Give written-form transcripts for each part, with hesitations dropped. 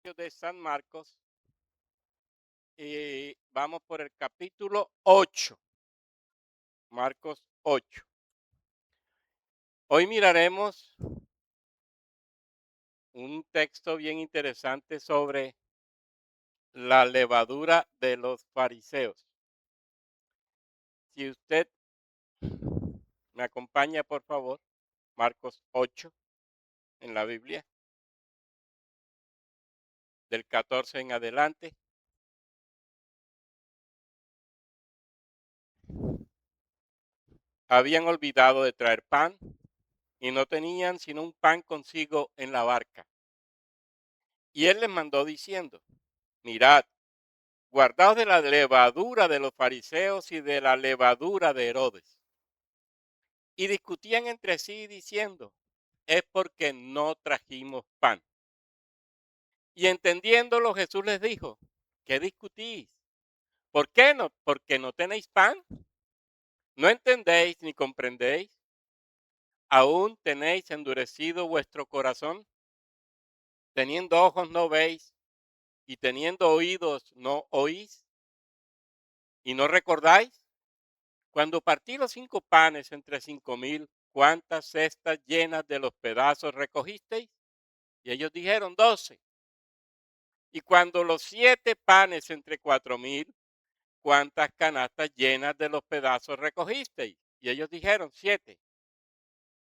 de San Marcos y vamos por el capítulo 8, Marcos 8. Hoy miraremos un texto bien interesante sobre la levadura de los fariseos. Si usted me acompaña, por favor, Marcos 8 en la Biblia, del 14 en adelante. Habían olvidado de traer pan y no tenían sino un pan consigo en la barca. Y él les mandó diciendo, mirad, guardaos de la levadura de los fariseos y de la levadura de Herodes. Y discutían entre sí diciendo, es porque no trajimos pan. Y entendiéndolo Jesús les dijo, ¿qué discutís? ¿Por qué no? ¿Porque no tenéis pan? ¿No entendéis ni comprendéis? ¿Aún tenéis endurecido vuestro corazón? Teniendo ojos no veis y teniendo oídos no oís y no recordáis. Cuando partí los 5 panes entre 5,000, ¿cuántas cestas llenas de los pedazos recogisteis? Y ellos dijeron 12. Y cuando los 7 panes entre 4,000, ¿cuántas canastas llenas de los pedazos recogisteis? Y ellos dijeron 7.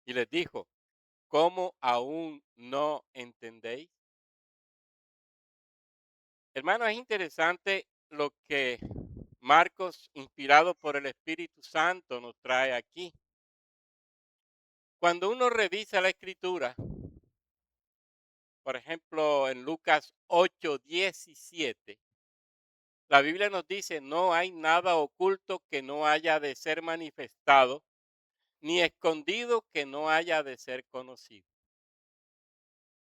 Y les dijo, ¿cómo aún no entendéis? Hermanos, es interesante lo que Marcos, inspirado por el Espíritu Santo, nos trae aquí. Cuando uno revisa la escritura, por ejemplo, en Lucas 8:17, la Biblia nos dice, no hay nada oculto que no haya de ser manifestado, ni escondido que no haya de ser conocido.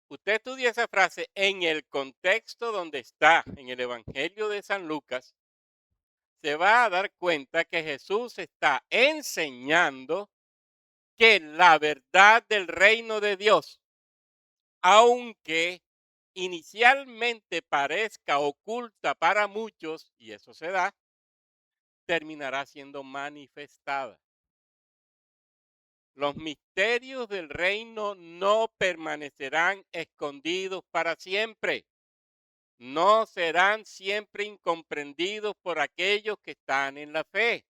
Usted estudia esa frase en el contexto donde está, en el Evangelio de San Lucas, se va a dar cuenta que Jesús está enseñando que la verdad del reino de Dios, aunque inicialmente parezca oculta para muchos, y eso se da, terminará siendo manifestada. Los misterios del reino no permanecerán escondidos para siempre. No serán siempre incomprendidos por aquellos que están en la fe.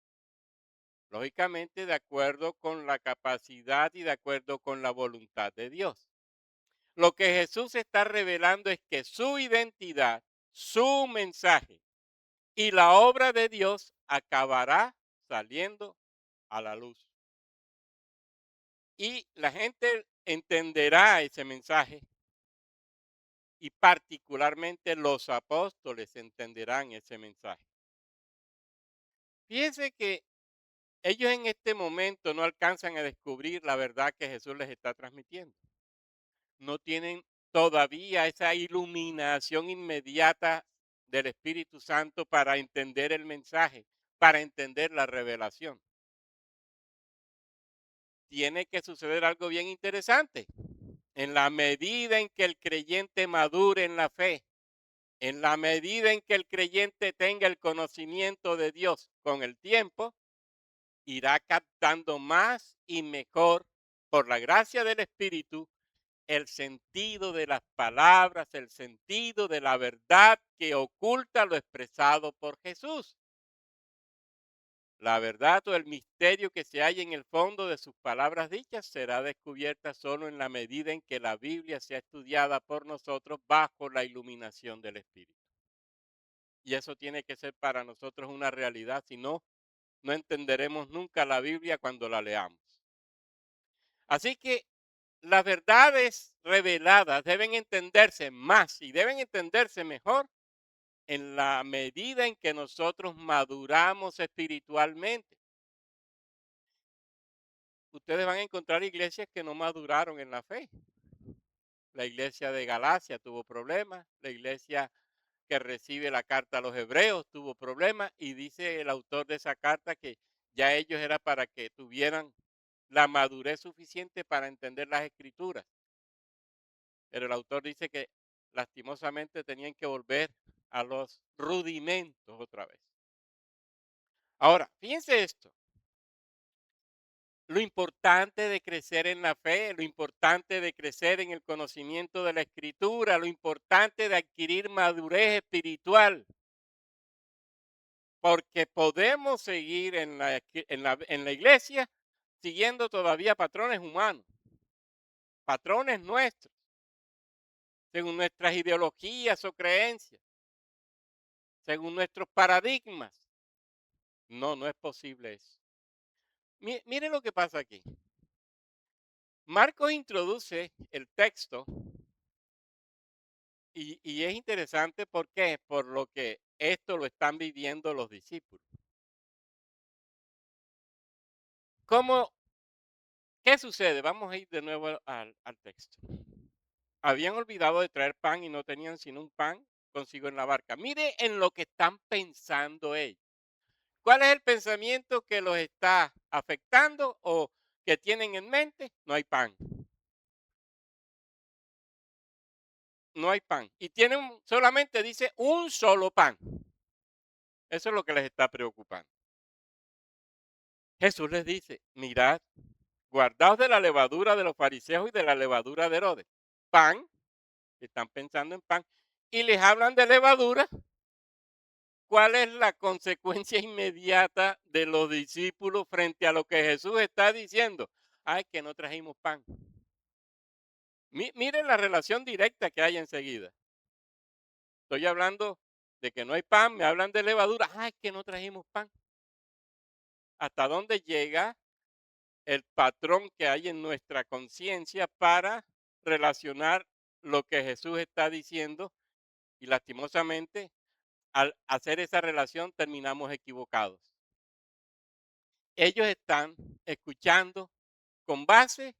Lógicamente, de acuerdo con la capacidad y de acuerdo con la voluntad de Dios. Lo que Jesús está revelando es que su identidad, su mensaje y la obra de Dios acabará saliendo a la luz. Y la gente entenderá ese mensaje y particularmente los apóstoles entenderán ese mensaje. Fíjense que ellos en este momento no alcanzan a descubrir la verdad que Jesús les está transmitiendo. No tienen todavía esa iluminación inmediata del Espíritu Santo para entender el mensaje, para entender la revelación. Tiene que suceder algo bien interesante. En la medida en que el creyente madure en la fe, en la medida en que el creyente tenga el conocimiento de Dios con el tiempo, irá captando más y mejor, por la gracia del Espíritu, el sentido de las palabras, el sentido de la verdad que oculta lo expresado por Jesús. La verdad o el misterio que se halla en el fondo de sus palabras dichas será descubierta solo en la medida en que la Biblia sea estudiada por nosotros bajo la iluminación del Espíritu. Y eso tiene que ser para nosotros una realidad, si no, no entenderemos nunca la Biblia cuando la leamos. Así que las verdades reveladas deben entenderse más y deben entenderse mejor en la medida en que nosotros maduramos espiritualmente. Ustedes van a encontrar iglesias que no maduraron en la fe. La iglesia de Galacia tuvo problemas, la iglesia que recibe la carta a los hebreos tuvo problemas y dice el autor de esa carta que ya ellos era para que tuvieran la madurez suficiente para entender las escrituras. Pero el autor dice que lastimosamente tenían que volver a los rudimentos otra vez. Ahora, fíjense esto, lo importante de crecer en la fe, lo importante de crecer en el conocimiento de la escritura, lo importante de adquirir madurez espiritual, porque podemos seguir en la iglesia siguiendo todavía patrones humanos, patrones nuestros, según nuestras ideologías o creencias, según nuestros paradigmas. No, no es posible eso. Mire lo que pasa aquí. Marcos introduce el texto y es interesante, ¿por qué? Por lo que esto lo están viviendo los discípulos. ¿Cómo? ¿Qué sucede? Vamos a ir de nuevo al texto. Habían olvidado de traer pan y no tenían sino un pan consigo en la barca. Mire en lo que están pensando ellos. ¿Cuál es el pensamiento que los está afectando o que tienen en mente? No hay pan. No hay pan. Y tienen solamente, dice, un solo pan. Eso es lo que les está preocupando. Jesús les dice, mirad, guardaos de la levadura de los fariseos y de la levadura de Herodes. Pan, están pensando en pan, y les hablan de levadura. ¿Cuál es la consecuencia inmediata de los discípulos frente a lo que Jesús está diciendo? Ay, que no trajimos pan. Miren la relación directa que hay enseguida. Estoy hablando de que no hay pan, me hablan de levadura. Ay, que no trajimos pan. ¿Hasta dónde llega el patrón que hay en nuestra conciencia para relacionar lo que Jesús está diciendo? Y lastimosamente, al hacer esa relación terminamos equivocados. Ellos están escuchando con base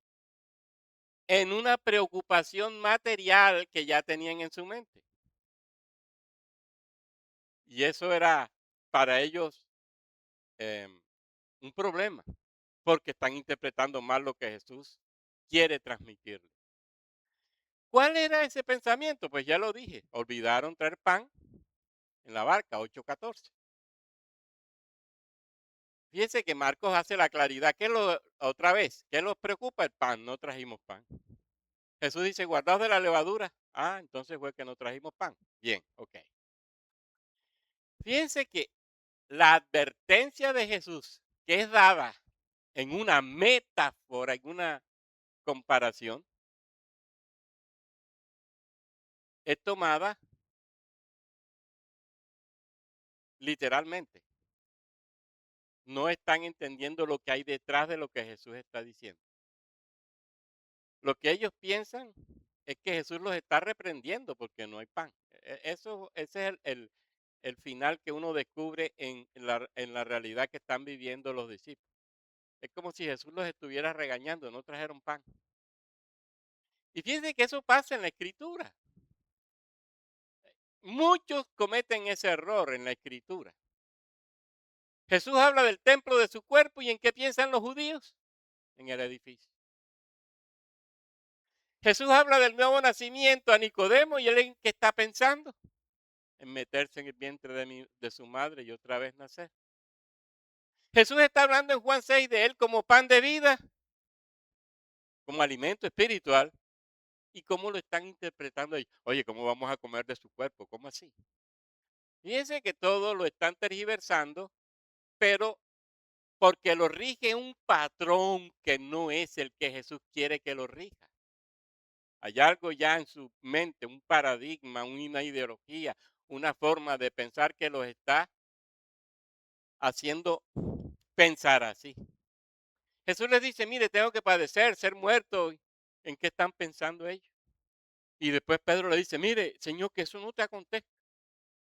en una preocupación material que ya tenían en su mente. Y eso era para ellos un problema, porque están interpretando mal lo que Jesús quiere transmitirle. ¿Cuál era ese pensamiento? Pues ya lo dije, olvidaron traer pan en la barca, 8:14. Fíjense que Marcos hace la claridad. Otra vez, ¿qué los preocupa? El pan, no trajimos pan. Jesús dice, guardaos de la levadura. Ah, entonces fue que no trajimos pan. Bien, ok. Fíjense que la advertencia de Jesús, que es dada en una metáfora, en una comparación, es tomada literalmente. No están entendiendo lo que hay detrás de lo que Jesús está diciendo. Lo que ellos piensan es que Jesús los está reprendiendo porque no hay pan. Ese es el final que uno descubre en la realidad que están viviendo los discípulos. Es como si Jesús los estuviera regañando, no trajeron pan. Y fíjense que eso pasa en la escritura. Muchos cometen ese error en la escritura. Jesús habla del templo de su cuerpo y ¿en qué piensan los judíos? En el edificio. Jesús habla del nuevo nacimiento a Nicodemo y él en qué está pensando, en meterse en el vientre de su madre y otra vez nacer. Jesús está hablando en Juan 6 de él como pan de vida, como alimento espiritual. ¿Y cómo lo están interpretando ellos? Oye, ¿cómo vamos a comer de su cuerpo? ¿Cómo así? Fíjense que todo lo están tergiversando, pero porque lo rige un patrón que no es el que Jesús quiere que lo rija. Hay algo ya en su mente, un paradigma, una ideología, una forma de pensar que los está haciendo pensar así. Jesús les dice, mire, tengo que padecer, ser muerto. ¿En qué están pensando ellos? Y después Pedro le dice, mire, Señor, que eso no te acontezca.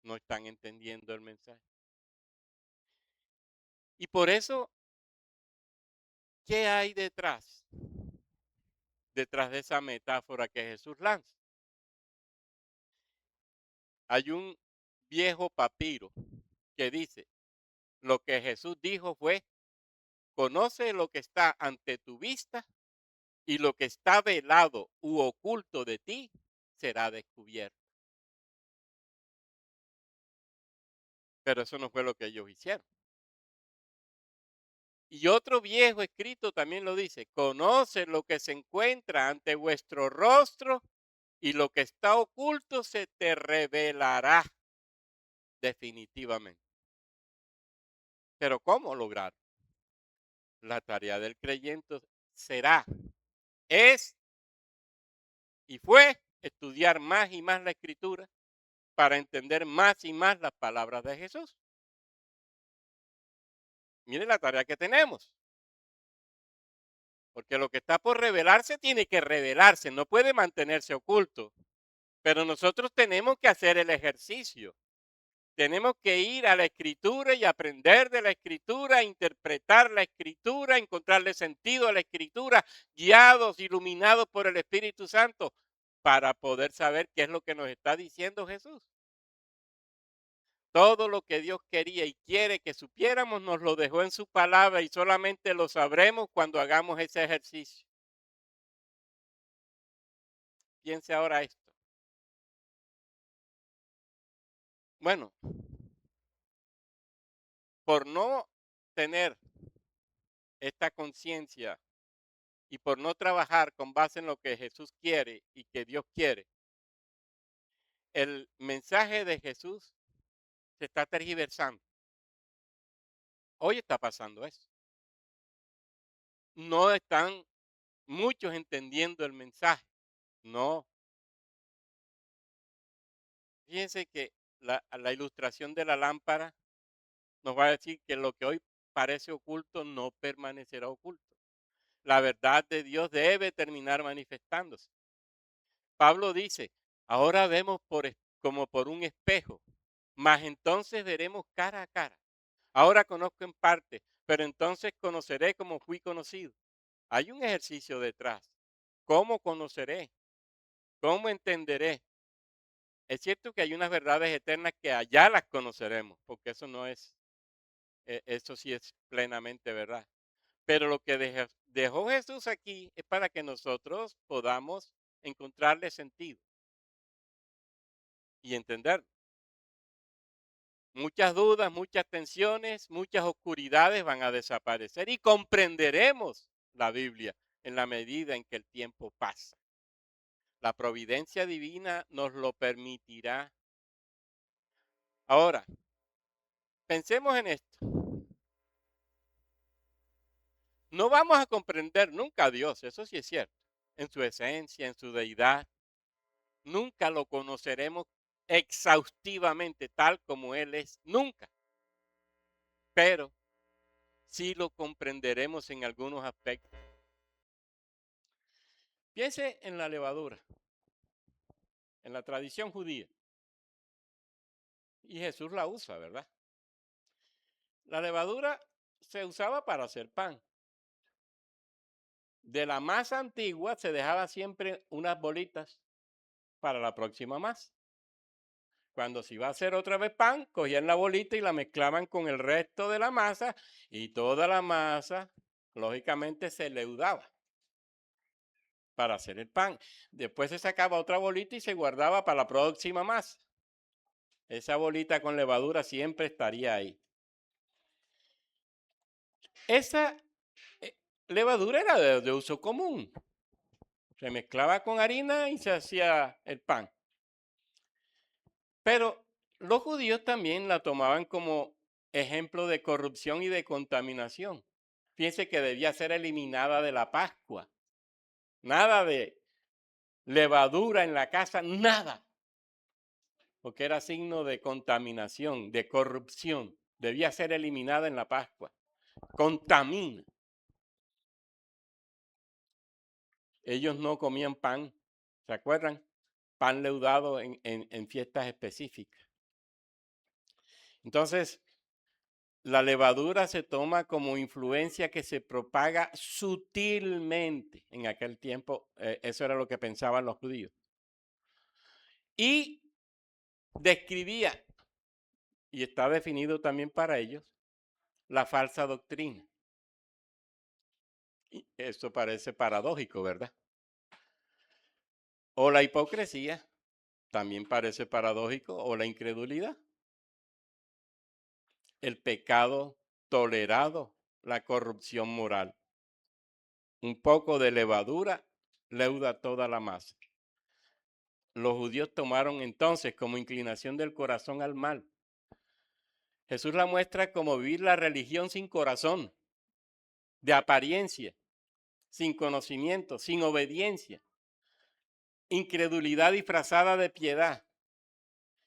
No están entendiendo el mensaje. Y por eso, ¿qué hay detrás? Detrás de esa metáfora que Jesús lanza. Hay un viejo papiro que dice, lo que Jesús dijo fue, conoce lo que está ante tu vista y lo que está velado u oculto de ti, será descubierto. Pero eso no fue lo que ellos hicieron. Y otro viejo escrito también lo dice, conoce lo que se encuentra ante vuestro rostro y lo que está oculto se te revelará definitivamente. Pero ¿cómo lograr? La tarea del creyente será, es y fue estudiar más y más la escritura para entender más y más las palabras de Jesús. Mire la tarea que tenemos. Porque lo que está por revelarse tiene que revelarse, no puede mantenerse oculto. Pero nosotros tenemos que hacer el ejercicio. Tenemos que ir a la escritura y aprender de la escritura, interpretar la escritura, encontrarle sentido a la escritura, guiados, iluminados por el Espíritu Santo, para poder saber qué es lo que nos está diciendo Jesús. Todo lo que Dios quería y quiere que supiéramos nos lo dejó en su palabra y solamente lo sabremos cuando hagamos ese ejercicio. Piense ahora esto. Bueno, por no tener esta conciencia y por no trabajar con base en lo que Jesús quiere y que Dios quiere, el mensaje de Jesús se está tergiversando. Hoy está pasando eso. No están muchos entendiendo el mensaje. No. Fíjense que la ilustración de la lámpara nos va a decir que lo que hoy parece oculto no permanecerá oculto. La verdad de Dios debe terminar manifestándose. Pablo dice, ahora vemos como por un espejo, mas entonces veremos cara a cara. Ahora conozco en parte, pero entonces conoceré como fui conocido. Hay un ejercicio detrás. ¿Cómo conoceré? ¿Cómo entenderé? Es cierto que hay unas verdades eternas que allá las conoceremos, porque eso no es, eso sí es plenamente verdad. Pero lo que dejó Jesús aquí es para que nosotros podamos encontrarle sentido y entender. Muchas dudas, muchas tensiones, muchas oscuridades van a desaparecer y comprenderemos la Biblia en la medida en que el tiempo pasa. La providencia divina nos lo permitirá. Ahora, pensemos en esto. No vamos a comprender nunca a Dios, eso sí es cierto, en su esencia, en su deidad. Nunca lo conoceremos exhaustivamente tal como Él es, nunca. Pero sí lo comprenderemos en algunos aspectos. Piense en la levadura, en la tradición judía. Y Jesús la usa, ¿verdad? La levadura se usaba para hacer pan. De la masa antigua se dejaba siempre unas bolitas para la próxima masa. Cuando se iba a hacer otra vez pan, cogían la bolita y la mezclaban con el resto de la masa y toda la masa, lógicamente, se leudaba para hacer el pan. Después se sacaba otra bolita y se guardaba para la próxima masa. Esa bolita con levadura siempre estaría ahí. Esa levadura era de uso común. Se mezclaba con harina y se hacía el pan. Pero los judíos también la tomaban como ejemplo de corrupción y de contaminación. Fíjense que debía ser eliminada de la Pascua. Nada de levadura en la casa, nada. Porque era signo de contaminación, de corrupción. Debía ser eliminada en la Pascua. Contamina. Ellos no comían pan, ¿se acuerdan? Pan leudado en fiestas específicas. Entonces, la levadura se toma como influencia que se propaga sutilmente. En aquel tiempo, eso era lo que pensaban los judíos. Y describía, y está definido también para ellos, la falsa doctrina. Y eso parece paradójico, ¿verdad? O la hipocresía, también parece paradójico, o la incredulidad. El pecado tolerado, la corrupción moral. Un poco de levadura leuda toda la masa. Los judíos tomaron entonces como inclinación del corazón al mal. Jesús la muestra como vivir la religión sin corazón, de apariencia, sin conocimiento, sin obediencia, incredulidad disfrazada de piedad.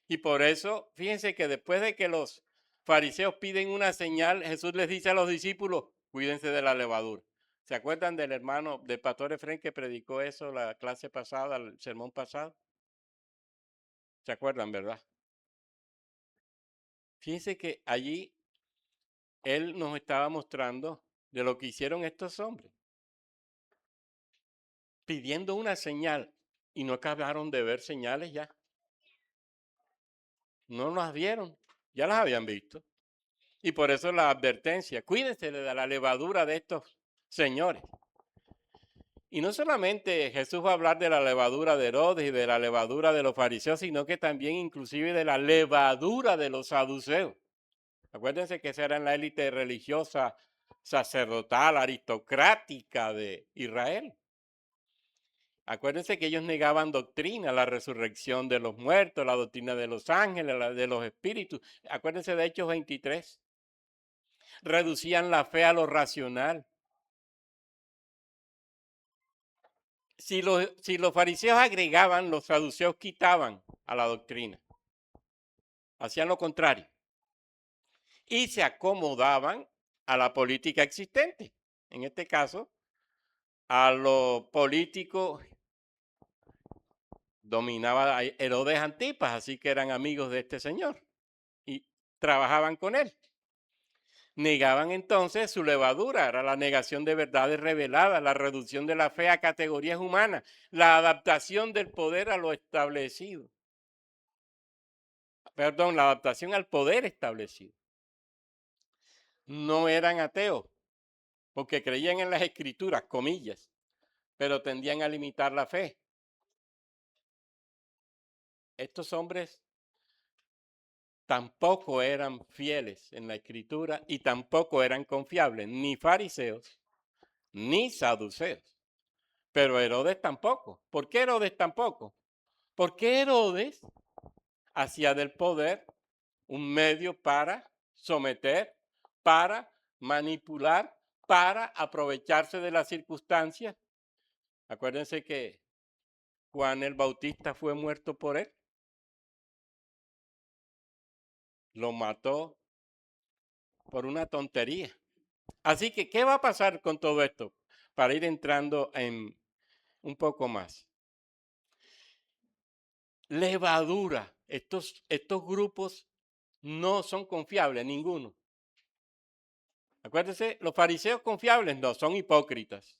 Y por eso, fíjense que después de que los fariseos piden una señal, Jesús les dice a los discípulos, cuídense de la levadura. ¿Se acuerdan del hermano, del pastor Efraín que predicó eso la clase pasada, el sermón pasado? ¿Se acuerdan, verdad? Fíjense que allí él nos estaba mostrando de lo que hicieron estos hombres, pidiendo una señal y no acabaron de ver señales ya. No las vieron, ya las habían visto. Y por eso la advertencia, cuídense de la levadura de estos señores. Y no solamente Jesús va a hablar de la levadura de Herodes y de la levadura de los fariseos, sino que también inclusive de la levadura de los saduceos. Acuérdense que esa era la élite religiosa, sacerdotal, aristocrática de Israel. Acuérdense que ellos negaban doctrina, la resurrección de los muertos, la doctrina de los ángeles, la de los espíritus. Acuérdense de Hechos 23. Reducían la fe a lo racional. Si los fariseos agregaban, los saduceos quitaban a la doctrina. Hacían lo contrario. Y se acomodaban a la política existente. En este caso, a lo político dominaba Herodes Antipas, así que eran amigos de este señor y trabajaban con él. Negaban entonces su levadura, era la negación de verdades reveladas, la reducción de la fe a categorías humanas, la adaptación del poder a lo establecido. Perdón, la adaptación al poder establecido. No eran ateos, porque creían en las escrituras, comillas, pero tendían a limitar la fe. Estos hombres tampoco eran fieles en la escritura y tampoco eran confiables, ni fariseos, ni saduceos. Pero Herodes tampoco. ¿Por qué Herodes tampoco? Porque Herodes hacía del poder un medio para someter, para manipular, para aprovecharse de las circunstancias. Acuérdense que Juan el Bautista fue muerto por él. Lo mató por una tontería. Así que, ¿qué va a pasar con todo esto? Para ir entrando en un poco más. Levadura. Estos grupos no son confiables, ninguno. Acuérdense, los fariseos confiables no, son hipócritas.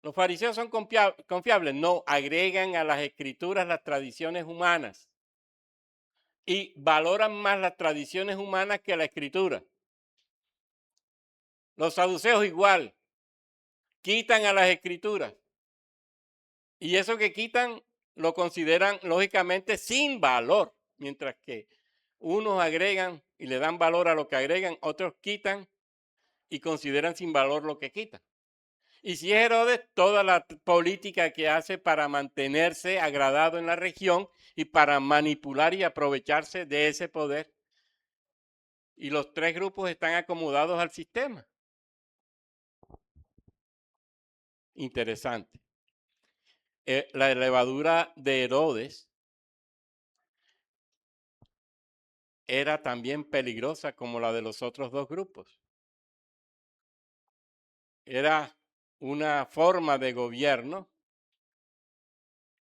Los fariseos son confiables, no, agregan a las escrituras las tradiciones humanas y valoran más las tradiciones humanas que la escritura. Los saduceos igual, quitan a las escrituras y eso que quitan lo consideran lógicamente sin valor, mientras que unos agregan y le dan valor a lo que agregan, otros quitan y consideran sin valor lo que quitan. Y si es Herodes, toda la política que hace para mantenerse agradado en la región y para manipular y aprovecharse de ese poder. Y los tres grupos están acomodados al sistema. Interesante. La levadura de Herodes era también peligrosa como la de los otros dos grupos. Era una forma de gobierno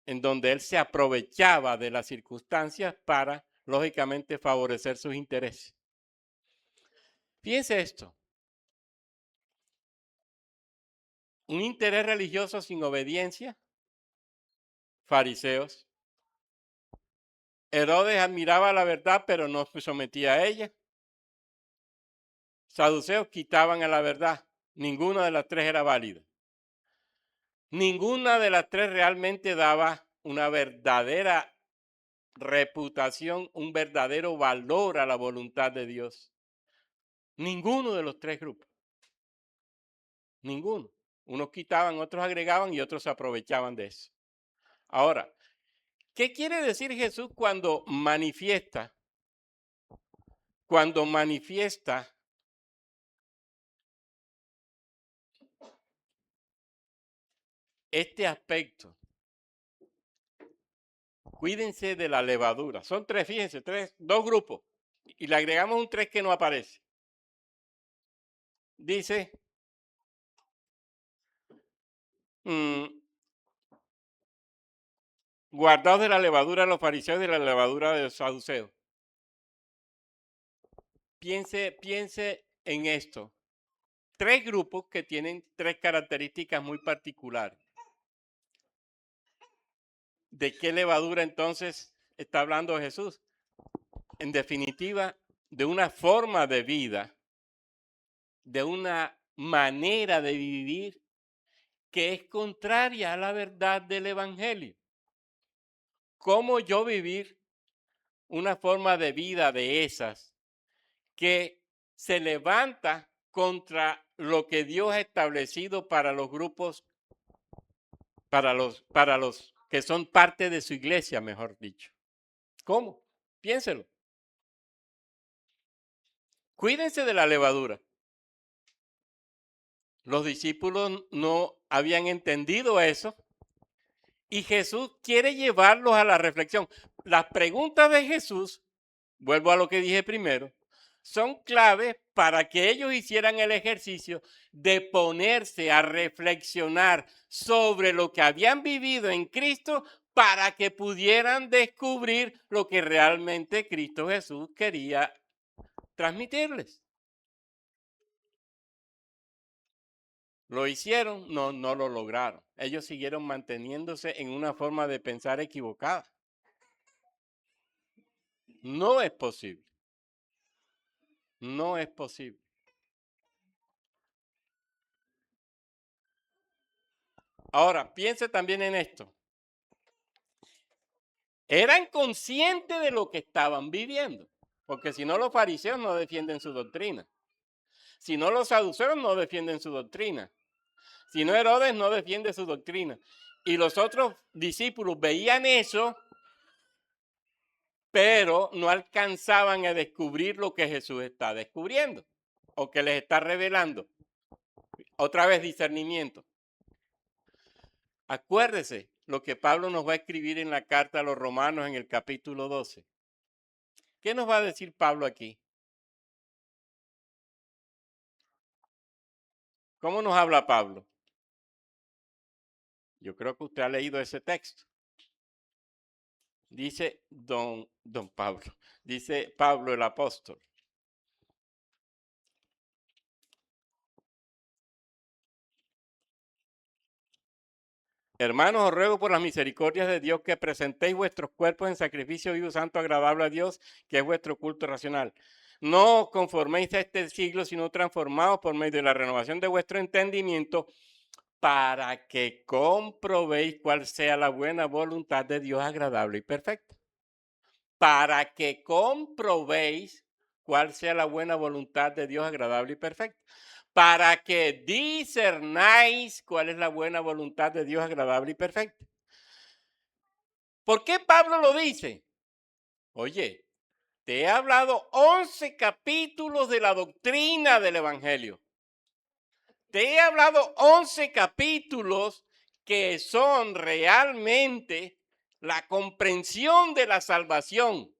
en donde él se aprovechaba de las circunstancias para, lógicamente, favorecer sus intereses. Fíjense esto. Un interés religioso sin obediencia, fariseos. Herodes admiraba la verdad, pero no se sometía a ella. Saduceos quitaban a la verdad. Ninguna de las tres era válida. Ninguna de las tres realmente daba una verdadera reputación, un verdadero valor a la voluntad de Dios. Ninguno de los tres grupos. Ninguno. Unos quitaban, otros agregaban y otros se aprovechaban de eso. Ahora, ¿qué quiere decir Jesús cuando manifiesta? Cuando manifiesta este aspecto. Cuídense de la levadura. Son tres, fíjense, dos grupos. Y le agregamos un tres que no aparece. Dice, guardaos de la levadura de los fariseos y de la levadura de los saduceos. Piense en esto. Tres grupos que tienen tres características muy particulares. ¿De qué levadura entonces está hablando Jesús? En definitiva, de una forma de vida, de una manera de vivir que es contraria a la verdad del Evangelio. ¿Cómo yo vivir una forma de vida de esas que se levanta contra lo que Dios ha establecido para los grupos, para los que son parte de su iglesia, mejor dicho? ¿Cómo? Piénselo. Cuídense de la levadura. Los discípulos no habían entendido eso y Jesús quiere llevarlos a la reflexión. Las preguntas de Jesús, vuelvo a lo que dije primero, son claves para que ellos hicieran el ejercicio de ponerse a reflexionar sobre lo que habían vivido en Cristo para que pudieran descubrir lo que realmente Cristo Jesús quería transmitirles. ¿Lo hicieron? No, no lo lograron. Ellos siguieron manteniéndose en una forma de pensar equivocada. No es posible. No es posible. Ahora, piense también en esto. Eran conscientes de lo que estaban viviendo, porque si no los fariseos no defienden su doctrina. Si no los saduceos no defienden su doctrina. Si no Herodes no defiende su doctrina. Y los otros discípulos veían eso, pero no alcanzaban a descubrir lo que Jesús está descubriendo o que les está revelando. Otra vez discernimiento. Acuérdese lo que Pablo nos va a escribir en la carta a los Romanos en el capítulo 12. ¿Qué nos va a decir Pablo aquí? ¿Cómo nos habla Pablo? Yo creo que usted ha leído ese texto. Dice don Pablo, dice Pablo el apóstol. Hermanos, os ruego por las misericordias de Dios que presentéis vuestros cuerpos en sacrificio vivo, santo, agradable a Dios, que es vuestro culto racional. No os conforméis a este siglo, sino transformaos por medio de la renovación de vuestro entendimiento, para que comprobéis cuál sea la buena voluntad de Dios agradable y perfecta. Para que comprobéis cuál sea la buena voluntad de Dios agradable y perfecta. Para que discernáis cuál es la buena voluntad de Dios agradable y perfecta. ¿Por qué Pablo lo dice? Oye, te he hablado 11 capítulos de la doctrina del Evangelio. Te he hablado 11 capítulos que son realmente la comprensión de la salvación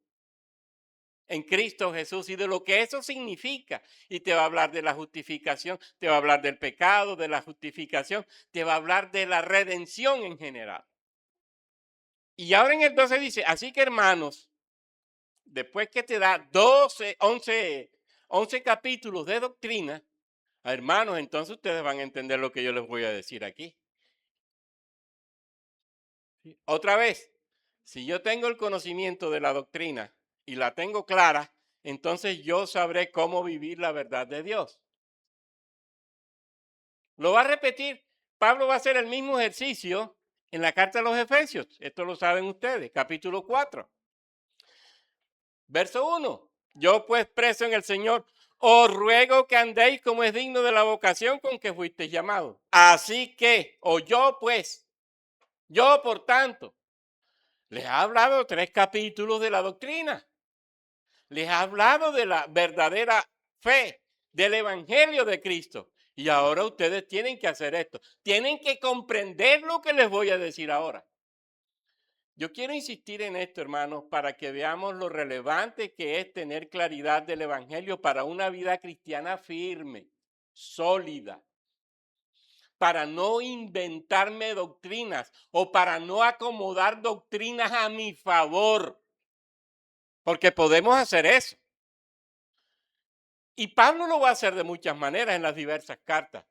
en Cristo Jesús y de lo que eso significa. Y te va a hablar de la justificación, te va a hablar del pecado, de la justificación, te va a hablar de la redención en general. Y ahora en el 12 dice, así que hermanos, después que te da 11 capítulos de doctrina, hermanos, entonces ustedes van a entender lo que yo les voy a decir aquí. Otra vez, si yo tengo el conocimiento de la doctrina y la tengo clara, entonces yo sabré cómo vivir la verdad de Dios. Lo va a repetir Pablo va a hacer el mismo ejercicio en la carta a los Efesios. Esto lo saben ustedes, capítulo 4. Verso 1. Yo pues preso en el Señor, os ruego que andéis como es digno de la vocación con que fuisteis llamados. Así que, o yo pues, yo por tanto, les ha hablado 3 capítulos de la doctrina. Les ha hablado de la verdadera fe, del evangelio de Cristo. Y ahora ustedes tienen que hacer esto. Tienen que comprender lo que les voy a decir ahora. Yo quiero insistir en esto, hermanos, para que veamos lo relevante que es tener claridad del evangelio para una vida cristiana firme, sólida, para no inventarme doctrinas o para no acomodar doctrinas a mi favor, porque podemos hacer eso. Y Pablo lo va a hacer de muchas maneras en las diversas cartas.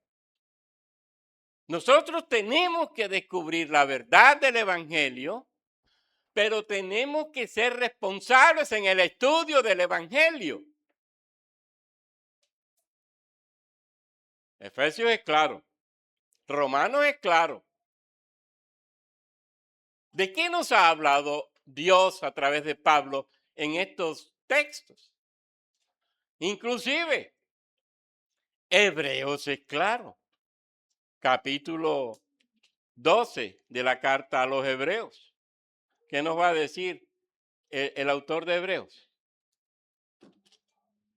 Nosotros tenemos que descubrir la verdad del evangelio, pero tenemos que ser responsables en el estudio del evangelio. Efesios es claro. Romanos es claro. ¿De qué nos ha hablado Dios a través de Pablo en estos textos? Inclusive, Hebreos es claro. Capítulo 12 de la carta a los Hebreos. ¿Qué nos va a decir el autor de Hebreos?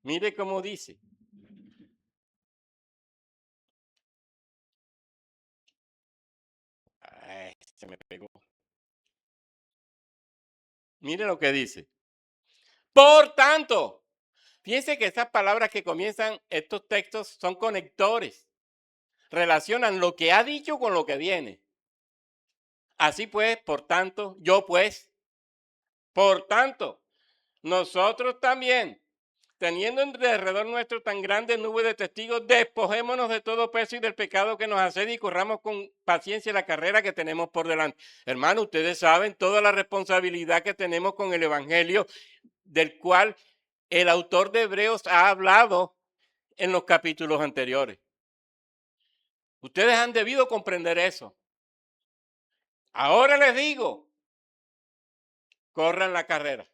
Mire cómo dice. Ay, se me pegó. Mire lo que dice. Por tanto, fíjense que estas palabras que comienzan estos textos son conectores. Relacionan lo que ha dicho con lo que viene. Así pues, por tanto, yo pues, por tanto, nosotros también, teniendo alrededor nuestro tan grande nube de testigos, despojémonos de todo peso y del pecado que nos asedia y corramos con paciencia la carrera que tenemos por delante. Hermano, ustedes saben toda la responsabilidad que tenemos con el evangelio, del cual el autor de Hebreos ha hablado en los capítulos anteriores. Ustedes han debido comprender eso. Ahora les digo, corran la carrera.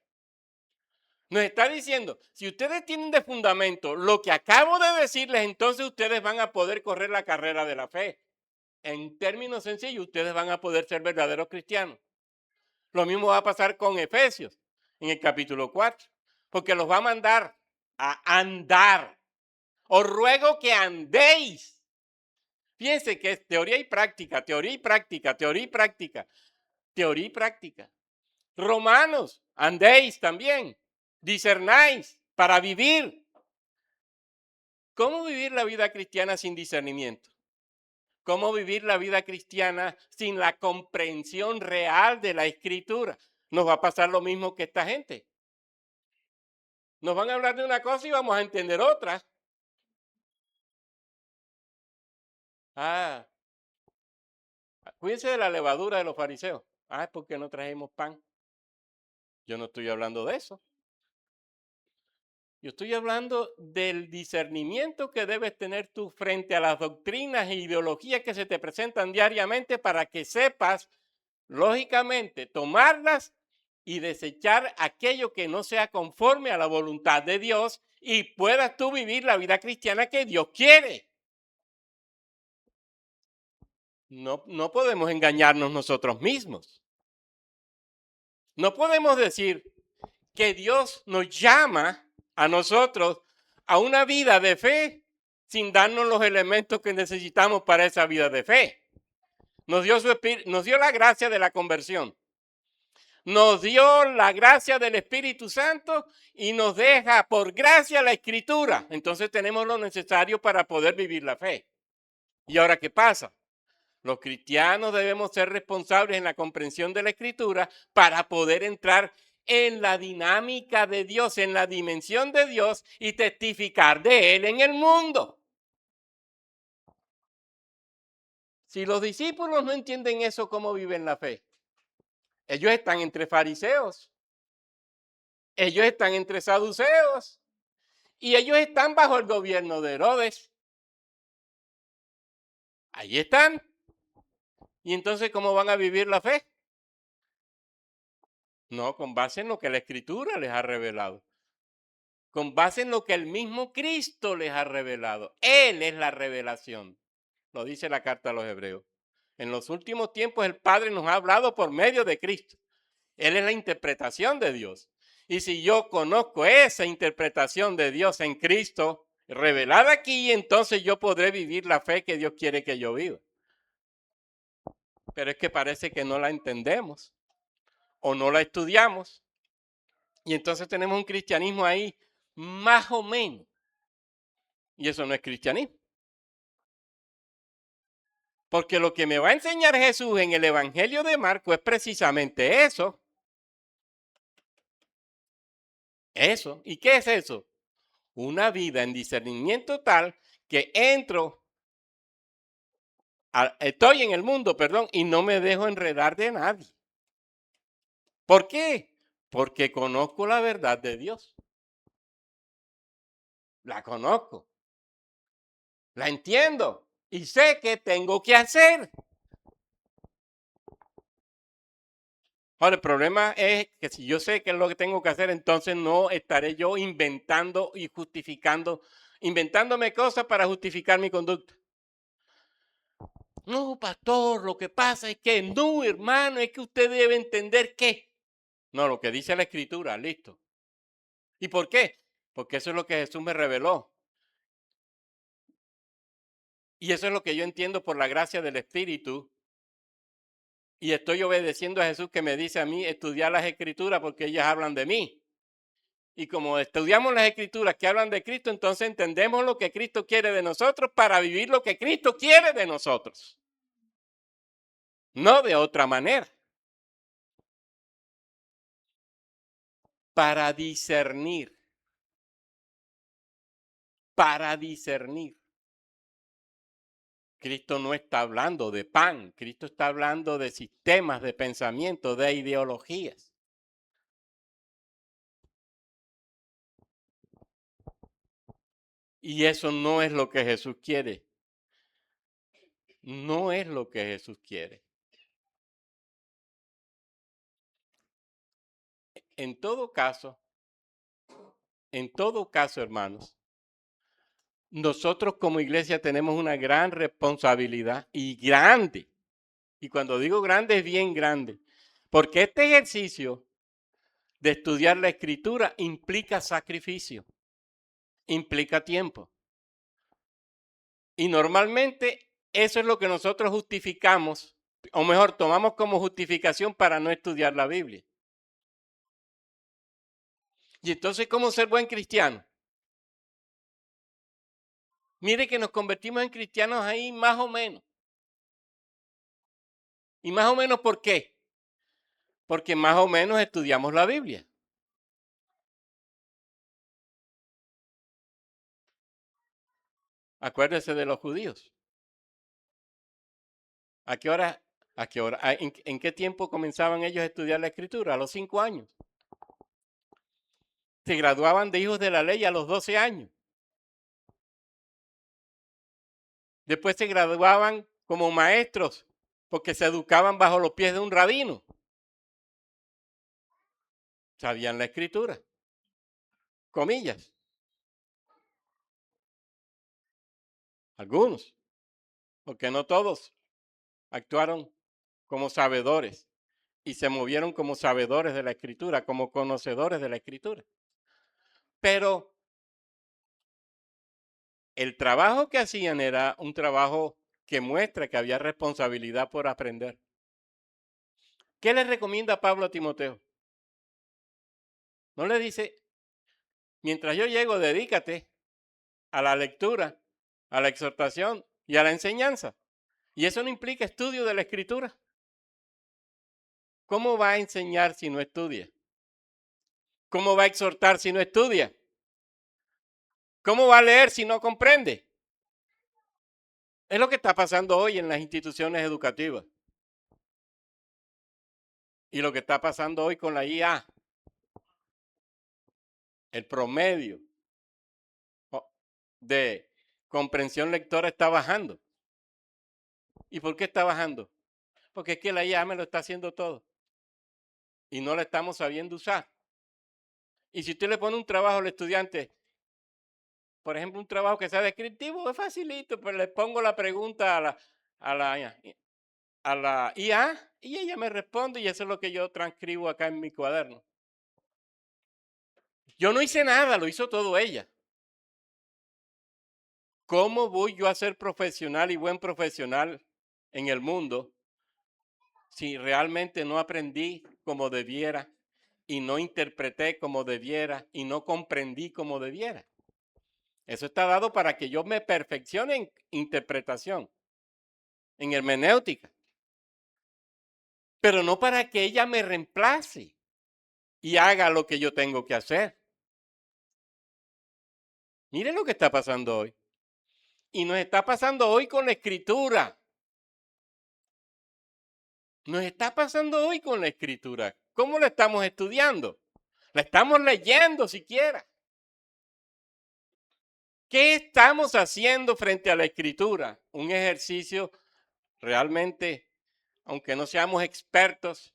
Nos está diciendo, si ustedes tienen de fundamento lo que acabo de decirles, entonces ustedes van a poder correr la carrera de la fe. En términos sencillos, ustedes van a poder ser verdaderos cristianos. Lo mismo va a pasar con Efesios en el capítulo 4, porque los va a mandar a andar. Os ruego que andéis. Fíjense que es teoría y práctica, teoría y práctica, teoría y práctica, teoría y práctica. Romanos, andéis también, discernáis para vivir. ¿Cómo vivir la vida cristiana sin discernimiento? ¿Cómo vivir la vida cristiana sin la comprensión real de la Escritura? Nos va a pasar lo mismo que esta gente. Nos van a hablar de una cosa y vamos a entender otra. Ah, cuídense de la levadura de los fariseos. Ah, es porque no trajimos pan. Yo no estoy hablando de eso. Yo estoy hablando del discernimiento que debes tener tú frente a las doctrinas e ideologías que se te presentan diariamente para que sepas, lógicamente, tomarlas y desechar aquello que no sea conforme a la voluntad de Dios y puedas tú vivir la vida cristiana que Dios quiere. No podemos engañarnos nosotros mismos. No podemos decir que Dios nos llama a nosotros a una vida de fe sin darnos los elementos que necesitamos para esa vida de fe. Nos dio nos dio la gracia de la conversión. Nos dio la gracia del Espíritu Santo y nos deja por gracia la Escritura. Entonces tenemos lo necesario para poder vivir la fe. ¿Y ahora qué pasa? Los cristianos debemos ser responsables en la comprensión de la Escritura para poder entrar en la dinámica de Dios, en la dimensión de Dios y testificar de Él en el mundo. Si los discípulos no entienden eso, ¿cómo viven la fe? Ellos están entre fariseos, ellos están entre saduceos y ellos están bajo el gobierno de Herodes. Ahí están. ¿Y entonces cómo van a vivir la fe? No, con base en lo que la Escritura les ha revelado. Con base en lo que el mismo Cristo les ha revelado. Él es la revelación. Lo dice la carta a los Hebreos. En los últimos tiempos el Padre nos ha hablado por medio de Cristo. Él es la interpretación de Dios. Y si yo conozco esa interpretación de Dios en Cristo, revelada aquí, entonces yo podré vivir la fe que Dios quiere que yo viva. Pero es que parece que no la entendemos o no la estudiamos. Y entonces tenemos un cristianismo ahí más o menos. Y eso no es cristianismo. Porque lo que me va a enseñar Jesús en el Evangelio de Marco es precisamente eso. Eso. ¿Y qué es eso? Una vida en discernimiento tal que estoy en el mundo, perdón, y no me dejo enredar de nadie. ¿Por qué? Porque conozco la verdad de Dios. La conozco. La entiendo. Y sé qué tengo que hacer. Ahora, el problema es que si yo sé qué es lo que tengo que hacer, entonces no estaré yo inventando y justificando, inventándome cosas para justificar mi conducta. No, pastor, lo que pasa es que no, hermano, es que usted debe entender que. No, lo que dice la Escritura, listo. ¿Y por qué? Porque eso es lo que Jesús me reveló. Y eso es lo que yo entiendo por la gracia del Espíritu. Y estoy obedeciendo a Jesús que me dice a mí estudiar las Escrituras porque ellas hablan de mí. Y como estudiamos las Escrituras que hablan de Cristo, entonces entendemos lo que Cristo quiere de nosotros para vivir lo que Cristo quiere de nosotros. No de otra manera. Para discernir. Para discernir. Cristo no está hablando de pan, Cristo está hablando de sistemas de pensamiento, de ideologías. Y eso no es lo que Jesús quiere. No es lo que Jesús quiere. En todo caso, hermanos, nosotros como iglesia tenemos una gran responsabilidad y grande. Y cuando digo grande es bien grande. Porque este ejercicio de estudiar la escritura implica sacrificio, implica tiempo. Y normalmente eso es lo que nosotros justificamos, o mejor, tomamos como justificación para no estudiar la Biblia. Y entonces, ¿cómo ser buen cristiano? Mire que nos convertimos en cristianos ahí más o menos. ¿Y más o menos por qué? Porque más o menos estudiamos la Biblia. Acuérdese de los judíos. ¿A qué hora? ¿A qué hora? ¿En qué tiempo comenzaban ellos a estudiar la escritura? A los 5 años. Se graduaban de hijos de la ley a los 12 años. Después se graduaban como maestros porque se educaban bajo los pies de un rabino. Sabían la escritura. Comillas. Algunos. Porque no todos actuaron como sabedores y se movieron como sabedores de la escritura, como conocedores de la escritura. Pero el trabajo que hacían era un trabajo que muestra que había responsabilidad por aprender. ¿Qué le recomienda Pablo a Timoteo? No le dice, mientras yo llego, dedícate a la lectura, a la exhortación y a la enseñanza. Y eso no implica estudio de la escritura. ¿Cómo va a enseñar si no estudia? ¿Cómo va a exhortar si no estudia? ¿Cómo va a leer si no comprende? Es lo que está pasando hoy en las instituciones educativas. Y lo que está pasando hoy con la IA. El promedio de comprensión lectora está bajando. ¿Y por qué está bajando? Porque es que la IA me lo está haciendo todo y no la estamos sabiendo usar. Y si usted le pone un trabajo al estudiante, por ejemplo, un trabajo que sea descriptivo, es facilito, pero le pongo la pregunta a la, a la IA y ella me responde y eso es lo que yo transcribo acá en mi cuaderno. Yo no hice nada, lo hizo todo ella. ¿Cómo voy yo a ser profesional y buen profesional en el mundo si realmente no aprendí como debiera y no interpreté como debiera y no comprendí como debiera? Eso está dado para que yo me perfeccione en interpretación, en hermenéutica, pero no para que ella me reemplace y haga lo que yo tengo que hacer. Mire lo que está pasando hoy. Y nos está pasando hoy con la escritura. Nos está pasando hoy con la escritura. ¿Cómo la estamos estudiando? La estamos leyendo siquiera. ¿Qué estamos haciendo frente a la escritura? Un ejercicio realmente, aunque no seamos expertos,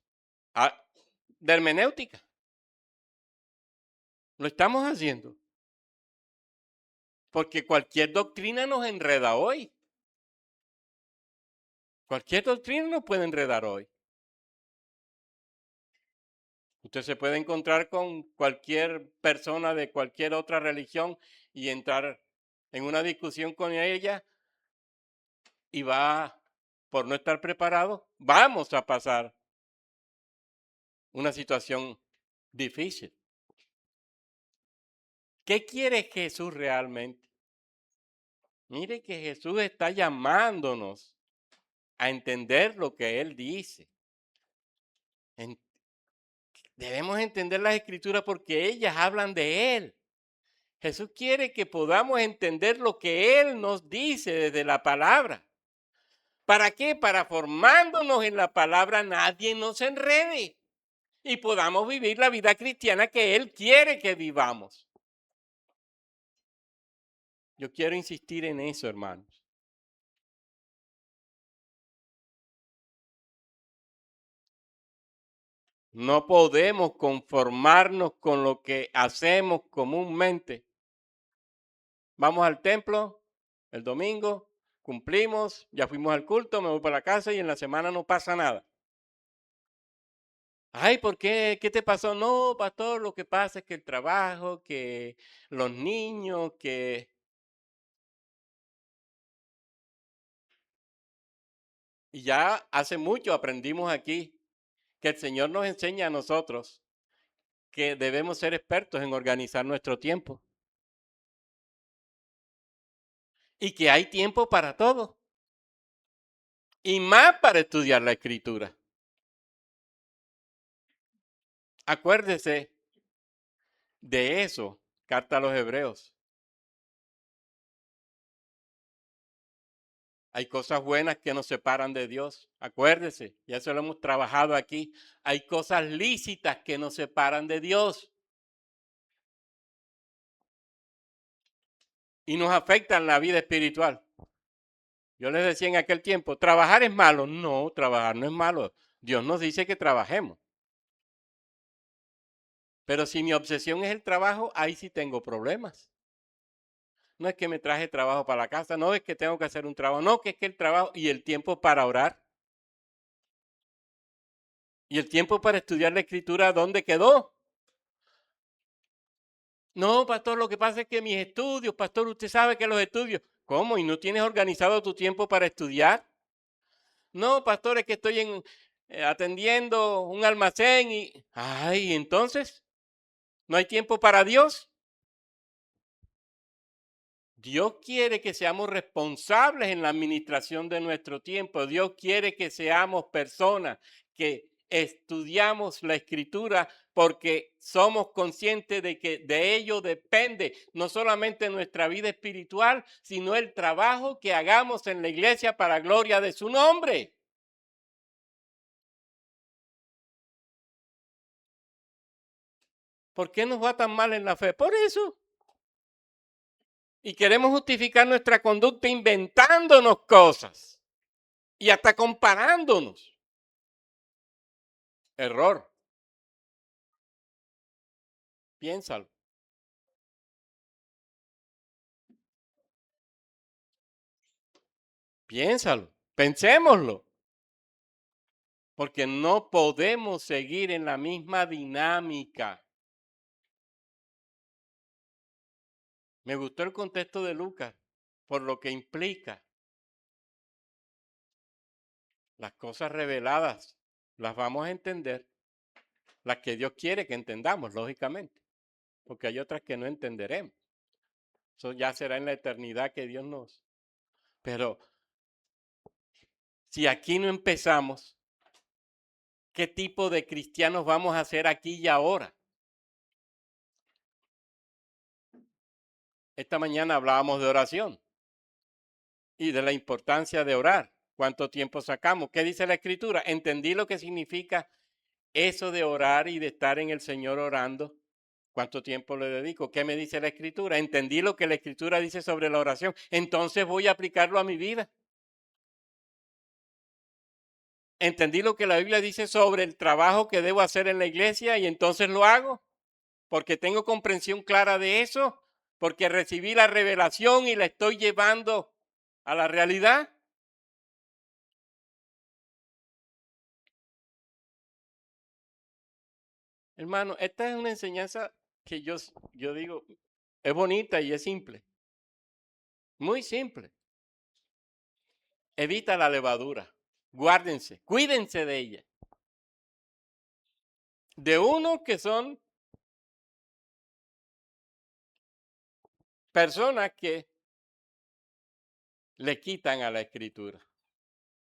de hermenéutica. Lo estamos haciendo. Porque cualquier doctrina nos enreda hoy. Cualquier doctrina nos puede enredar hoy. Usted se puede encontrar con cualquier persona de cualquier otra religión y entrar en una discusión con ella y va, por no estar preparado, vamos a pasar una situación difícil. ¿Qué quiere Jesús realmente? Mire que Jesús está llamándonos a entender lo que Él dice. Debemos entender las escrituras porque ellas hablan de Él. Jesús quiere que podamos entender lo que Él nos dice desde la palabra. ¿Para qué? Para formándonos en la palabra nadie nos enrede y podamos vivir la vida cristiana que Él quiere que vivamos. Yo quiero insistir en eso, hermanos. No podemos conformarnos con lo que hacemos comúnmente. Vamos al templo el domingo, cumplimos, ya fuimos al culto, me voy para la casa y en la semana no pasa nada. Ay, ¿por qué? ¿Qué te pasó? No, pastor, lo que pasa es que el trabajo, que los niños, que... Y ya hace mucho aprendimos aquí que el Señor nos enseña a nosotros que debemos ser expertos en organizar nuestro tiempo y que hay tiempo para todo y más para estudiar la escritura. Acuérdese de eso, carta a los Hebreos. Hay cosas buenas que nos separan de Dios. Acuérdese, ya se lo hemos trabajado aquí. Hay cosas lícitas que nos separan de Dios y nos afectan la vida espiritual. Yo les decía en aquel tiempo, ¿trabajar es malo? No, trabajar no es malo. Dios nos dice que trabajemos. Pero si mi obsesión es el trabajo, ahí sí tengo problemas. No es que me traje trabajo para la casa, no es que tengo que hacer un trabajo, no, que es que el trabajo y el tiempo para orar. Y el tiempo para estudiar la escritura, ¿dónde quedó? No, pastor, lo que pasa es que mis estudios, pastor, usted sabe que los estudios, ¿cómo? ¿Y no tienes organizado tu tiempo para estudiar? No, pastor, es que estoy atendiendo un almacén y, ay, entonces, ¿no hay tiempo para Dios? Dios quiere que seamos responsables en la administración de nuestro tiempo. Dios quiere que seamos personas que estudiamos la escritura porque somos conscientes de que de ello depende no solamente nuestra vida espiritual, sino el trabajo que hagamos en la iglesia para gloria de su nombre. ¿Por qué nos va tan mal en la fe? Por eso. Y queremos justificar nuestra conducta inventándonos cosas y hasta comparándonos. Error. Piénsalo. Piénsalo. Pensémoslo. Porque no podemos seguir en la misma dinámica. Me gustó el contexto de Lucas por lo que implica las cosas reveladas. Las vamos a entender. Las que Dios quiere que entendamos, lógicamente. Porque hay otras que no entenderemos. Eso ya será en la eternidad que Dios nos... Pero si aquí no empezamos, ¿qué tipo de cristianos vamos a ser aquí y ahora? Esta mañana hablábamos de oración y de la importancia de orar. ¿Cuánto tiempo sacamos? ¿Qué dice la Escritura? Entendí lo que significa eso de orar y de estar en el Señor orando. ¿Cuánto tiempo le dedico? ¿Qué me dice la Escritura? Entendí lo que la Escritura dice sobre la oración. Entonces voy a aplicarlo a mi vida. Entendí lo que la Biblia dice sobre el trabajo que debo hacer en la iglesia y entonces lo hago porque tengo comprensión clara de eso, porque recibí la revelación y la estoy llevando a la realidad. Hermano, esta es una enseñanza que yo digo, es bonita y es simple, muy simple. Evita la levadura, guárdense, cuídense de ella. De uno que son personas que le quitan a la escritura.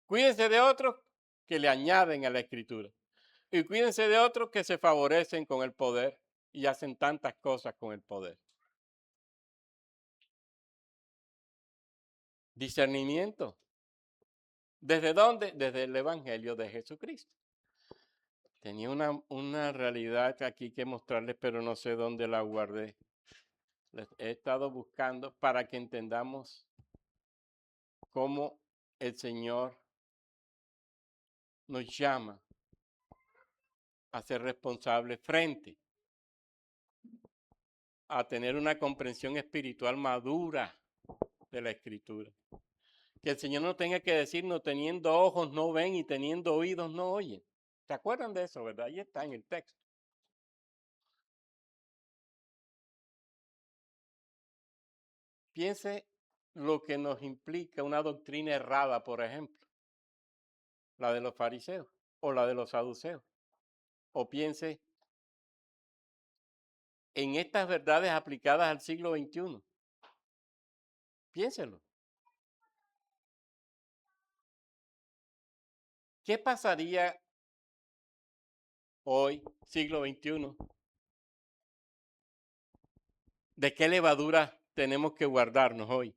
Cuídense de otros que le añaden a la escritura. Y cuídense de otros que se favorecen con el poder y hacen tantas cosas con el poder. Discernimiento. ¿Desde dónde? Desde el Evangelio de Jesucristo. Tenía una realidad aquí que mostrarles, pero no sé dónde la guardé. He estado buscando para que entendamos cómo el Señor nos llama a ser responsables frente a tener una comprensión espiritual madura de la Escritura. Que el Señor no tenga que decirnos, teniendo ojos no ven y teniendo oídos no oyen. ¿Se acuerdan de eso, verdad? Ahí está en el texto. Piense lo que nos implica una doctrina errada, por ejemplo, la de los fariseos o la de los saduceos. O piense en estas verdades aplicadas al siglo XXI. Piénselo. ¿Qué pasaría hoy, siglo XXI? ¿De qué levadura tenemos que guardarnos hoy?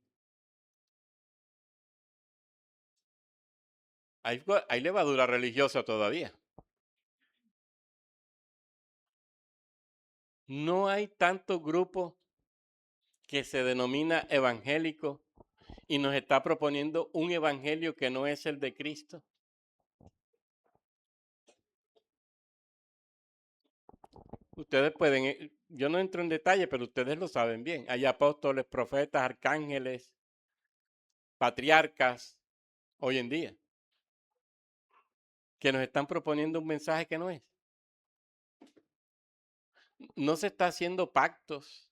Hay levadura religiosa todavía. No hay tanto grupo que se denomina evangélico y nos está proponiendo un evangelio que no es el de Cristo. Ustedes pueden, yo no entro en detalle, pero ustedes lo saben bien. Hay apóstoles, profetas, arcángeles, patriarcas hoy en día que nos están proponiendo un mensaje que no es. No se está haciendo pactos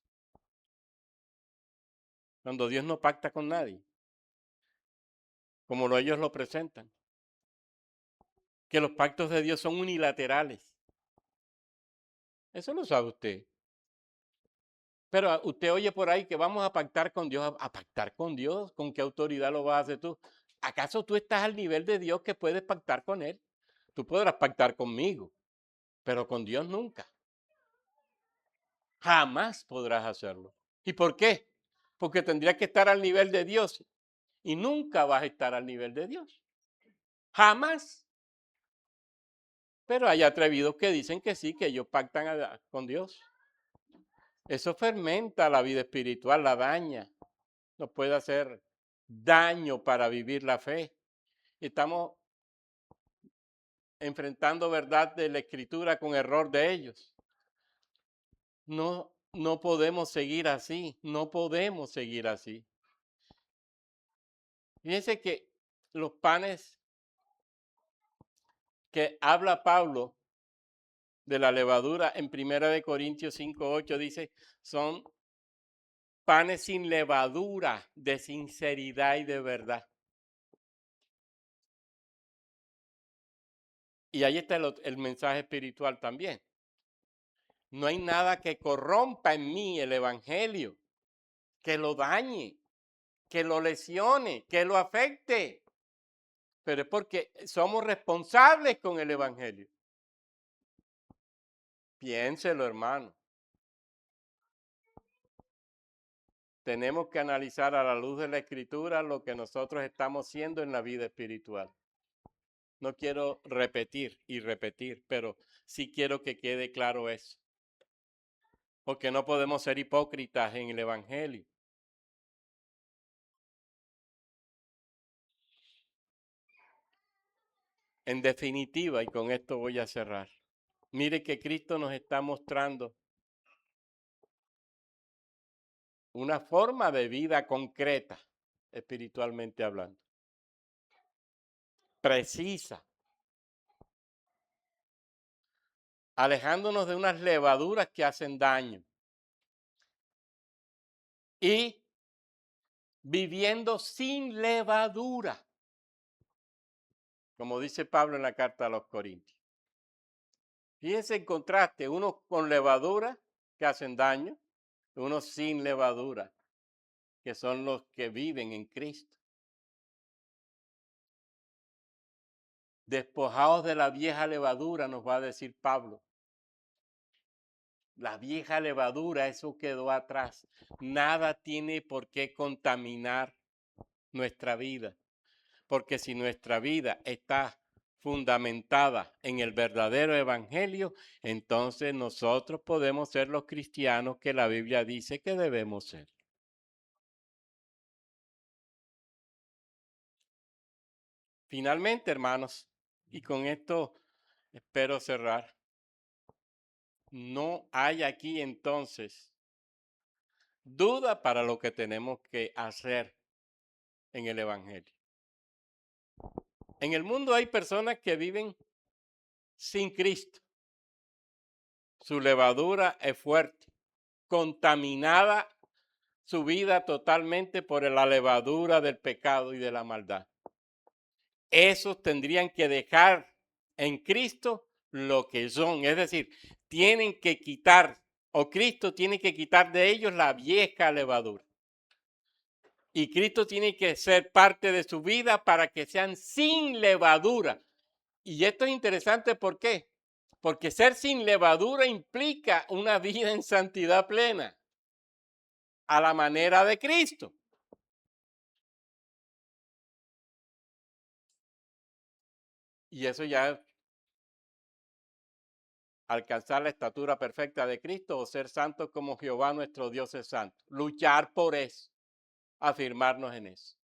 cuando Dios no pacta con nadie, como ellos lo presentan. Que los pactos de Dios son unilaterales. Eso lo sabe usted. Pero usted oye por ahí que vamos a pactar con Dios. ¿A pactar con Dios? ¿Con qué autoridad lo vas a hacer tú? ¿Acaso tú estás al nivel de Dios que puedes pactar con Él? Tú podrás pactar conmigo, pero con Dios nunca. Jamás podrás hacerlo. ¿Y por qué? Porque tendrías que estar al nivel de Dios y nunca vas a estar al nivel de Dios. Jamás. Pero hay atrevidos que dicen que sí, que ellos pactan con Dios. Eso fermenta la vida espiritual, la daña. Nos puede hacer daño para vivir la fe. Estamos enfrentando verdad de la Escritura con error de ellos. No podemos seguir así, no podemos seguir así. Fíjense que los panes que habla Pablo de la levadura en 1 Corintios 5:8 dice, son panes sin levadura, de sinceridad y de verdad. Y ahí está el mensaje espiritual también. No hay nada que corrompa en mí el evangelio, que lo dañe, que lo lesione, que lo afecte. Pero es porque somos responsables con el evangelio. Piénselo, hermano. Tenemos que analizar a la luz de la Escritura lo que nosotros estamos haciendo en la vida espiritual. No quiero repetir y repetir, pero sí quiero que quede claro eso. Porque no podemos ser hipócritas en el evangelio. En definitiva, y con esto voy a cerrar, mire que Cristo nos está mostrando una forma de vida concreta, espiritualmente hablando, precisa, alejándonos de unas levaduras que hacen daño y viviendo sin levadura, como dice Pablo en la carta a los Corintios. Fíjense en contraste, unos con levadura que hacen daño, unos sin levadura, que son los que viven en Cristo. Despojados de la vieja levadura, nos va a decir Pablo. La vieja levadura, eso quedó atrás. Nada tiene por qué contaminar nuestra vida, porque si nuestra vida está fundamentada en el verdadero evangelio, entonces nosotros podemos ser los cristianos que la Biblia dice que debemos ser. Finalmente, hermanos, y con esto espero cerrar, no hay aquí entonces duda para lo que tenemos que hacer en el evangelio. En el mundo hay personas que viven sin Cristo. Su levadura es fuerte, contaminada su vida totalmente por la levadura del pecado y de la maldad. Esos tendrían que dejar en Cristo lo que son, es decir, tienen que quitar, o Cristo tiene que quitar de ellos la vieja levadura. Y Cristo tiene que ser parte de su vida para que sean sin levadura. Y esto es interesante, ¿por qué? Porque ser sin levadura implica una vida en santidad plena, a la manera de Cristo. Y eso ya alcanzar la estatura perfecta de Cristo o ser santos como Jehová nuestro Dios es santo. Luchar por eso, afirmarnos en eso.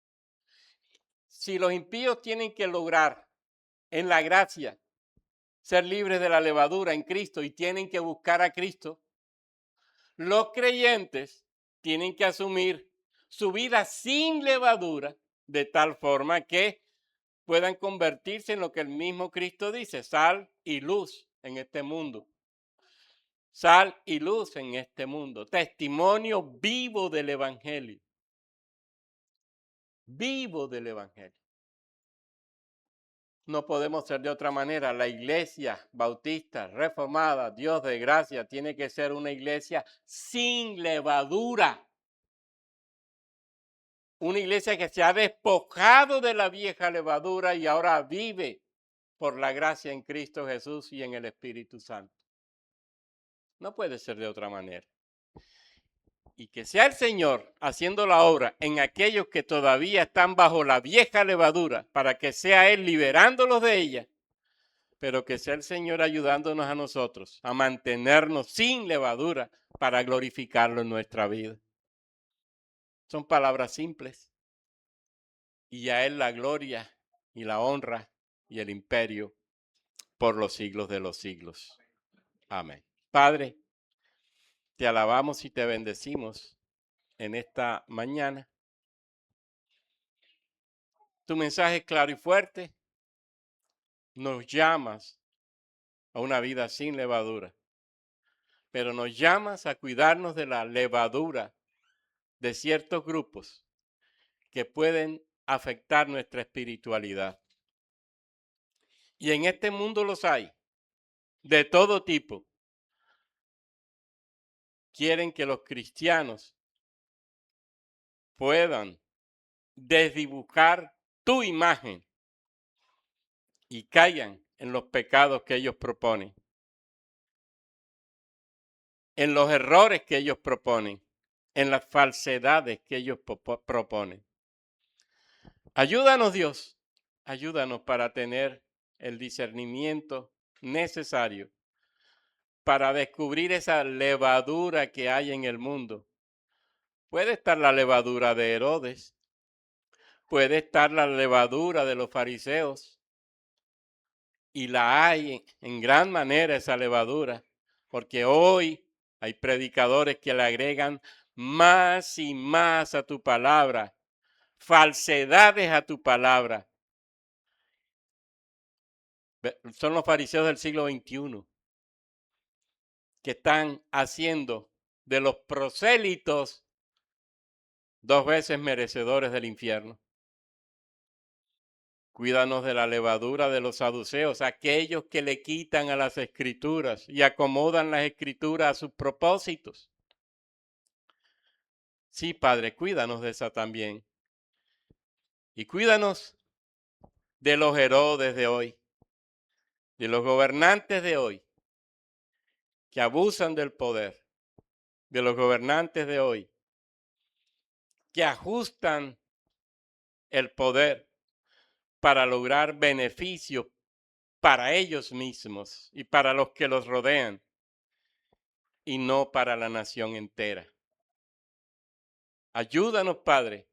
Si los impíos tienen que lograr en la gracia ser libres de la levadura en Cristo y tienen que buscar a Cristo, los creyentes tienen que asumir su vida sin levadura de tal forma que puedan convertirse en lo que el mismo Cristo dice, sal y luz en este mundo. Sal y luz en este mundo. Testimonio vivo del Evangelio. Vivo del Evangelio. No podemos ser de otra manera. La iglesia bautista, reformada, Dios de gracia, tiene que ser una iglesia sin levadura. Una iglesia que se ha despojado de la vieja levadura y ahora vive por la gracia en Cristo Jesús y en el Espíritu Santo. No puede ser de otra manera. Y que sea el Señor haciendo la obra en aquellos que todavía están bajo la vieja levadura, para que sea Él liberándolos de ella, pero que sea el Señor ayudándonos a nosotros a mantenernos sin levadura para glorificarlo en nuestra vida. Son palabras simples. Y a Él la gloria y la honra y el imperio. por los siglos de los siglos. Amén. Padre, te alabamos y te bendecimos en esta mañana. Tu mensaje es claro y fuerte. Nos llamas a una vida sin levadura, pero nos llamas a cuidarnos de la levadura de ciertos grupos que pueden afectar nuestra espiritualidad. Y en este mundo los hay, de todo tipo. Quieren que los cristianos puedan desdibujar tu imagen y caigan en los pecados que ellos proponen, en los errores que ellos proponen, en las falsedades que ellos proponen. Ayúdanos, Dios, ayúdanos para tener el discernimiento necesario para descubrir esa levadura que hay en el mundo. Puede estar la levadura de Herodes, puede estar la levadura de los fariseos, y la hay en gran manera esa levadura, porque hoy hay predicadores que le agregan más y más a tu palabra, falsedades a tu palabra. Son los fariseos del siglo XXI que están haciendo de los prosélitos 2 veces merecedores del infierno. Cuídanos de la levadura de los saduceos, aquellos que le quitan a las escrituras y acomodan las escrituras a sus propósitos. Sí, Padre, cuídanos de esa también. Y cuídanos de los Herodes de hoy, de los gobernantes de hoy, que abusan del poder, de los gobernantes de hoy, que ajustan el poder para lograr beneficios para ellos mismos y para los que los rodean, y no para la nación entera. Ayúdanos, Padre,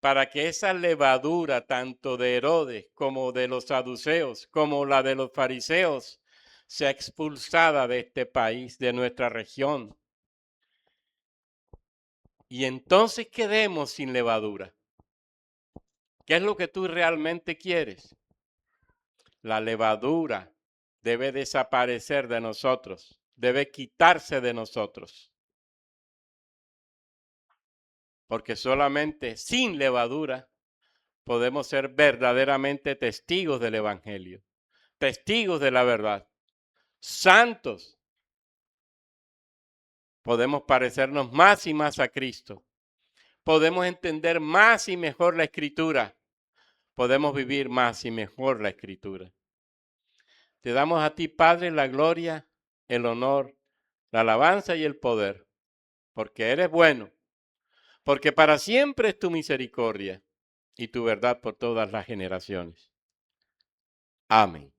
para que esa levadura, tanto de Herodes como de los saduceos, como la de los fariseos, sea expulsada de este país, de nuestra región. Y entonces quedemos sin levadura. ¿Qué es lo que tú realmente quieres? La levadura debe desaparecer de nosotros, debe quitarse de nosotros. Porque solamente sin levadura podemos ser verdaderamente testigos del Evangelio, testigos de la verdad, santos. Podemos parecernos más y más a Cristo. Podemos entender más y mejor la Escritura. Podemos vivir más y mejor la Escritura. Te damos a ti, Padre, la gloria, el honor, la alabanza y el poder, porque eres bueno, porque para siempre es tu misericordia y tu verdad por todas las generaciones. Amén.